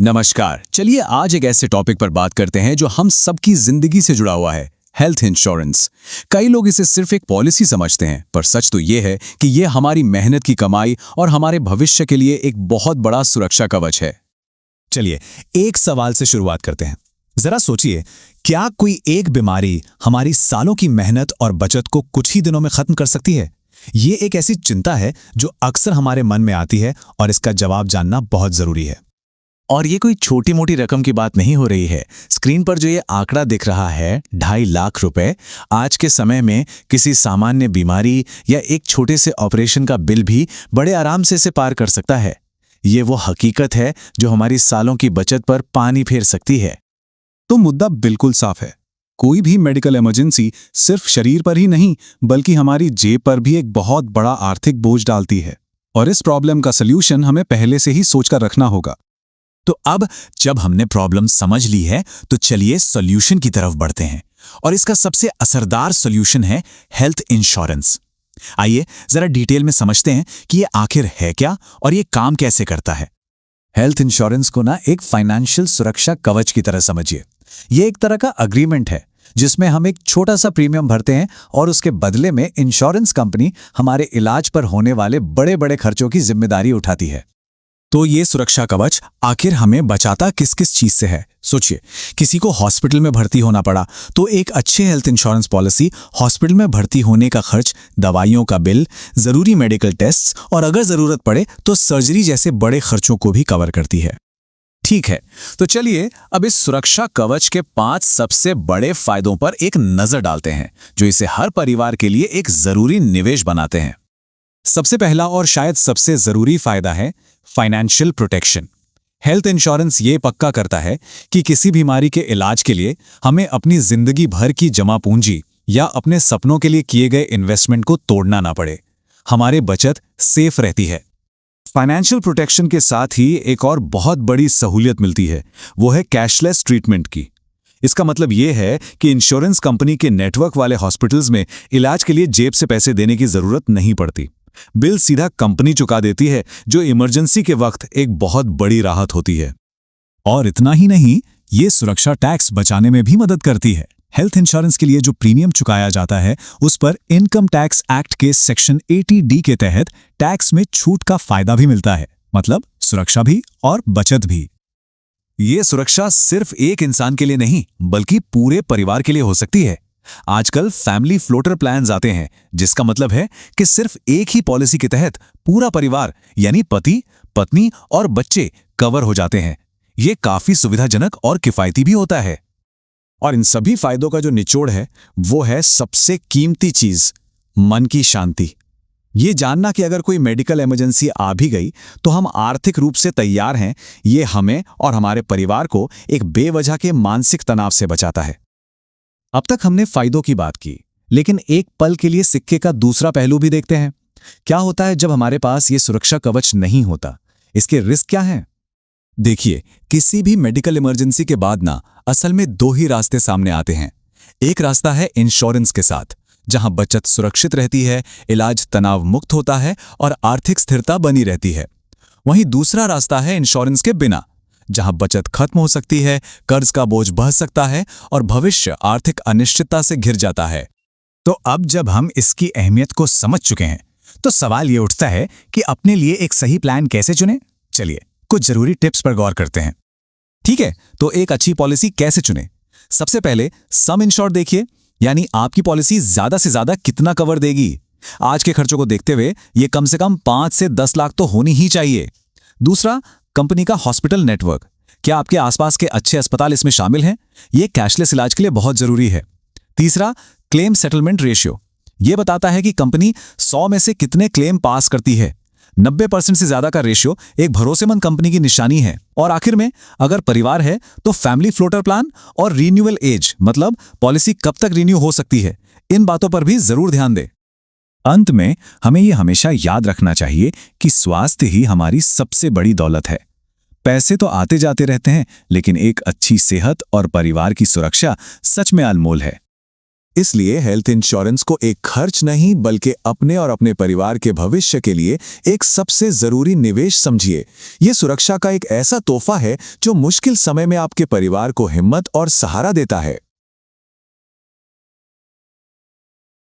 नमस्कार। चलिए आज एक ऐसे टॉपिक पर बात करते हैं जो हम सबकी जिंदगी से जुड़ा हुआ है, हेल्थ इंश्योरेंस। कई लोग इसे सिर्फ एक पॉलिसी समझते हैं, पर सच तो ये है कि ये हमारी मेहनत की कमाई और हमारे भविष्य के लिए एक बहुत बड़ा सुरक्षा कवच है। चलिए एक सवाल से शुरुआत करते हैं। जरा सोचिए, क्या कोई एक बीमारी हमारी सालों की मेहनत और बचत को कुछ ही दिनों में खत्म कर सकती है? ये एक ऐसी चिंता है जो अक्सर हमारे मन में आती है और इसका जवाब जानना बहुत जरूरी है। और ये कोई छोटी मोटी रकम की बात नहीं हो रही है। स्क्रीन पर जो ये आंकड़ा दिख रहा है 2.5 लाख रुपए, आज के समय में किसी सामान्य बीमारी या एक छोटे से ऑपरेशन का बिल भी बड़े आराम से इसे पार कर सकता है। ये वो हकीकत है जो हमारी सालों की बचत पर पानी फेर सकती है। तो मुद्दा बिल्कुल साफ है। कोई भी मेडिकल इमरजेंसी सिर्फ शरीर पर ही नहीं बल्कि हमारी जेब पर भी एक बहुत बड़ा आर्थिक बोझ डालती है, और इस प्रॉब्लम का सल्यूशन हमें पहले से ही सोचकर रखना होगा। तो अब जब हमने प्रॉब्लम समझ ली है तो चलिए सॉल्यूशन की तरफ बढ़ते हैं, और इसका सबसे असरदार सॉल्यूशन है हेल्थ इंश्योरेंस। आइए जरा डिटेल में समझते हैं कि ये आखिर है क्या और ये काम कैसे करता है। हेल्थ इंश्योरेंस को ना एक फाइनेंशियल सुरक्षा कवच की तरह समझिए। ये एक तरह का अग्रीमेंट है जिसमें हम एक छोटा सा प्रीमियम भरते हैं और उसके बदले में इंश्योरेंस कंपनी हमारे इलाज पर होने वाले बड़े बड़े खर्चों की जिम्मेदारी उठाती है। तो ये सुरक्षा कवच आखिर हमें बचाता किस किस चीज से है? सोचिए, किसी को हॉस्पिटल में भर्ती होना पड़ा तो एक अच्छे हेल्थ इंश्योरेंस पॉलिसी हॉस्पिटल में भर्ती होने का खर्च, दवाइयों का बिल, जरूरी मेडिकल टेस्ट्स और अगर जरूरत पड़े तो सर्जरी जैसे बड़े खर्चों को भी कवर करती है। ठीक है, तो चलिए अब इस सुरक्षा कवच के 5 सबसे बड़े फायदों पर एक नजर डालते हैं जो इसे हर परिवार के लिए एक जरूरी निवेश बनाते हैं। सबसे पहला और शायद सबसे जरूरी फायदा है फाइनेंशियल प्रोटेक्शन। हेल्थ इंश्योरेंस ये पक्का करता है कि किसी बीमारी के इलाज के लिए हमें अपनी जिंदगी भर की जमा पूंजी या अपने सपनों के लिए किए गए इन्वेस्टमेंट को तोड़ना ना पड़े। हमारी बचत सेफ रहती है। फाइनेंशियल प्रोटेक्शन के साथ ही एक और बहुत बड़ी सहूलियत मिलती है, वो है कैशलेस ट्रीटमेंट की। इसका मतलब ये है कि इंश्योरेंस कंपनी के नेटवर्क वाले हॉस्पिटल्स में इलाज के लिए जेब से पैसे देने की जरूरत नहीं पड़ती। बिल सीधा कंपनी चुका देती है, जो इमरजेंसी के वक्त एक बहुत बड़ी राहत होती है। और इतना ही नहीं, ये सुरक्षा टैक्स बचाने में भी मदद करती है। हेल्थ इंश्योरेंस के लिए जो प्रीमियम चुकाया जाता है उस पर इनकम टैक्स एक्ट के सेक्शन 80D के तहत टैक्स में छूट का फायदा भी मिलता है। मतलब सुरक्षा भी और बचत भी। ये सुरक्षा सिर्फ एक इंसान के लिए नहीं बल्कि पूरे परिवार के लिए हो सकती है। आजकल फैमिली फ्लोटर प्लान्स आते हैं, जिसका मतलब है कि सिर्फ एक ही पॉलिसी के तहत पूरा परिवार यानी पति, पत्नी और बच्चे कवर हो जाते हैं। ये काफी सुविधाजनक और किफायती भी होता है। और इन सभी फायदों का जो निचोड़ है वो है सबसे कीमती चीज, मन की शांति। ये जानना कि अगर कोई मेडिकल इमरजेंसी आ भी गई तो हम आर्थिक रूप से तैयार हैं, ये हमें और हमारे परिवार को एक बेवजह के मानसिक तनाव से बचाता है। अब तक हमने फायदों की बात की, लेकिन एक पल के लिए सिक्के का दूसरा पहलू भी देखते हैं। क्या होता है जब हमारे पास ये सुरक्षा कवच नहीं होता? इसके रिस्क क्या हैं? देखिए, किसी भी मेडिकल इमरजेंसी के बाद ना असल में 2 ही रास्ते सामने आते हैं। एक रास्ता है इंश्योरेंस के साथ, जहां बचत सुरक्षित रहती है, इलाज तनाव मुक्त होता है और आर्थिक स्थिरता बनी रहती है। वहीं दूसरा रास्ता है इंश्योरेंस के बिना, जहां बचत खत्म हो सकती है, कर्ज का बोझ बढ़ सकता है और भविष्य आर्थिक अनिश्चितता से घिर जाता है। तो अब जब हम इसकी अहमियत को समझ चुके हैं तो सवाल ये उठता है कि अपने लिए एक सही प्लान कैसे चुनें? चलिए कुछ जरूरी टिप्स पर गौर करते हैं। ठीक है, तो एक अच्छी पॉलिसी कैसे चुनें? सबसे पहले सम इंश्योर्ड देखिए, यानी आपकी पॉलिसी ज्यादा से ज्यादा कितना कवर देगी। आज के खर्चों को देखते हुए ये कम से कम 5 से 10 लाख तो होनी ही चाहिए। दूसरा, कंपनी का हॉस्पिटल नेटवर्क। क्या आपके आसपास के अच्छे अस्पताल इसमें शामिल हैं? ये कैशलेस इलाज के लिए बहुत जरूरी है। तीसरा, क्लेम सेटलमेंट रेशियो। ये बताता है कि कंपनी 100 में से कितने क्लेम पास करती है। 90% से ज्यादा का रेशियो एक भरोसेमंद कंपनी की निशानी है। और आखिर में, अगर परिवार है तो फैमिली फ्लोटर प्लान और रिन्यूअल एज, मतलब पॉलिसी कब तक रिन्यू हो सकती है, इन बातों पर भी जरूर ध्यान दें। अंत में हमें यह हमेशा याद रखना चाहिए कि स्वास्थ्य ही हमारी सबसे बड़ी दौलत है। पैसे तो आते जाते रहते हैं, लेकिन एक अच्छी सेहत और परिवार की सुरक्षा सच में अनमोल है। इसलिए हेल्थ इंश्योरेंस को एक खर्च नहीं बल्कि अपने और अपने परिवार के भविष्य के लिए एक सबसे जरूरी निवेश समझिए। ये सुरक्षा का एक ऐसा तोहफा है जो मुश्किल समय में आपके परिवार को हिम्मत और सहारा देता है।